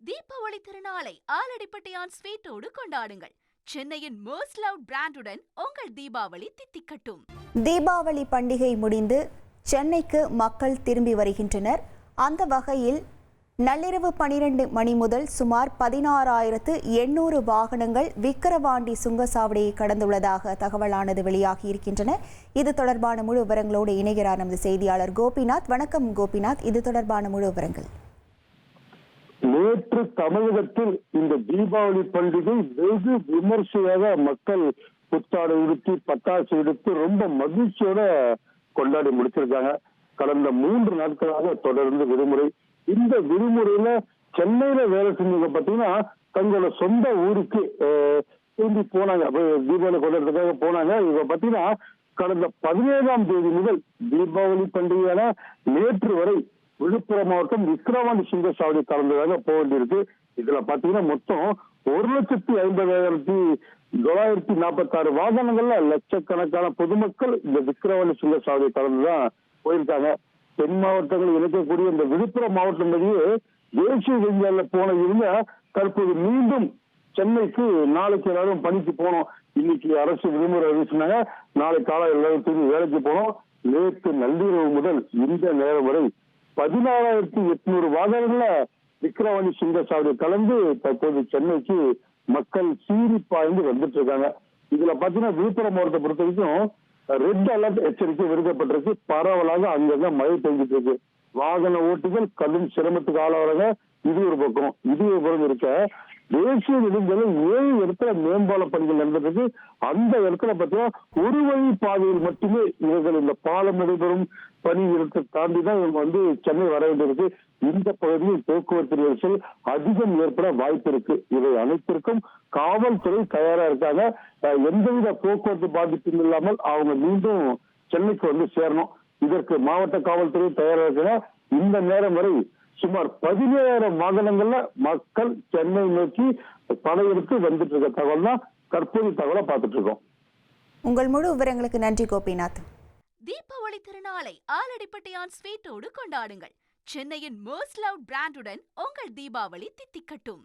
தீபாவளி திருநாளை ஆலடிப்பட்டியான் ஸ்வீட்டோடு கொண்டாடுங்கள். சென்னையின் மோஸ்ட் லவ் பிராண்டுடன் உங்கள் தீபாவளி தித்திக்கட்டும். தீபாவளி பண்டிகை முடிந்து சென்னைக்கு மக்கள் திரும்பி வருகின்றனர். அந்த வகையில் நள்ளிரவு 12 மணி முதல் சுமார் 16,800 வாகனங்கள் விக்கிரவாண்டி சுங்கசாவடியை கடந்துள்ளதாக தகவலானது வெளியாகி இருக்கின்றன. இது தொடர்பான முழு விவரங்களோடு இணைகிறார் நமது செய்தியாளர் கோபிநாத். வணக்கம் கோபிநாத், இது தொடர்பான முழு விவரங்கள். நேற்று தமிழகத்தில் இந்த தீபாவளி பண்டிகை வெகு விமர்சையாக மக்கள் புத்தாடை உடுத்தி பட்டாசு எடுத்து ரொம்ப மகிழ்ச்சியோட கொண்டாடி முடிச்சிருக்காங்க. கடந்த 3 நாட்களாக தொடர்ந்து விடுமுறை. இந்த விடுமுறையில சென்னையில வேலை செஞ்சவங்க பாத்தீங்கன்னா தங்களோட சொந்த ஊருக்கு திரும்பி போனாங்க. தீபாவளி கொண்டாடுறதுக்காக போனாங்க. இவங்க பாத்தீங்கன்னா கடந்த 17ஆம் தேதி முதல் தீபாவளி பண்டிகையான நேற்று வரை விழுப்புரம் மாவட்டம் விக்கிரவாண்டி சுங்கசாவடி கலந்ததாக போக வேண்டியிருக்கு. இதுல பாத்தீங்கன்னா மொத்தம் 1,50,946 வாகனங்கள்ல லட்சக்கணக்கான பொதுமக்கள் இந்த விக்கிரவாண்டி சுங்கசாவடி கலந்துதான் போயிருக்காங்க. தென் மாவட்டங்கள் இணைக்கக்கூடிய இந்த விழுப்புரம் மாவட்டம் வழியே தேசிய நெடுஞ்சாலையில போன இவங்க தற்போது மீண்டும் சென்னைக்கு நாளைக்கு எல்லாரும் பணிக்கு போனோம். இன்னைக்கு அரசு விடுமுறை அறிவிச்சாங்க. நாளை காலை எல்லாரும் திரும்பி வேலைக்கு போனோம். நேற்று நள்ளிரவு முதல் இந்த நேரம் வரை 16,800 வாகனங்கள்ல விக்கிரவாண்டி சுங்கசாவடி கலந்து தற்போது சென்னைக்கு மக்கள் சீறி பாய்ந்து வந்துட்டு இருக்காங்க. இதுல பாத்தீங்கன்னா விழுப்புரம் மாவட்டத்தை பொறுத்த வரைக்கும் ரெட் அலர்ட் எச்சரிக்கை விடுக்கப்பட்டிருக்கு. பரவலாக அங்கங்க மழை பெஞ்சிட்டு இருக்கு. வாகன ஓட்டிகள் கடும் சிரமத்துக்கு ஆளாகிறாங்க. இது ஒரு பக்கம். இது ஒரு புறம் இருக்க தேசிய நெடுஞ்சாலை 7 இடத்துல மேம்பால பணிகள் நடந்திருக்கு. அந்த இடத்துல பார்த்தீங்கன்னா ஒரு வழி பாதையில் மட்டுமே இவர்கள் இந்த பாலம் நடைபெறும் பணி இடத்தை தாண்டிதான் இவங்க சென்னை வர வேண்டியிருக்கு. இந்த பகுதியில் போக்குவரத்து நெரிசல் அதிகம் ஏற்பட வாய்ப்பு இருக்கு. இவை அனைத்திற்கும் காவல்துறை தயாரா இருக்காங்க. எந்தவித போக்குவரத்து பாதிப்பும் இல்லாமல் அவங்க மீண்டும் சென்னைக்கு சேரணும். இதற்கு மாவட்ட காவல்துறை தயாரா இருக்காங்க. இந்த நேரம் வரை சுமார் 17,000 வாகனங்கள்ல மக்கள் சென்னை நோக்கி படையெடுத்து வந்துட்டு இருக்க தகவல் தான் தற்போது தகவலை பார்த்துட்டு இருக்கோம். உங்கள் முழு விவரங்களுக்கு நன்றி கோபிநாத். தீபாவளி திருநாளை ஆலடிப்பட்டியான் ஸ்வீட்டோடு கொண்டாடுங்கள். சென்னையின் மோஸ்ட் லவ் பிராண்டுடன் உங்கள் தீபாவளி தித்திக்கட்டும்.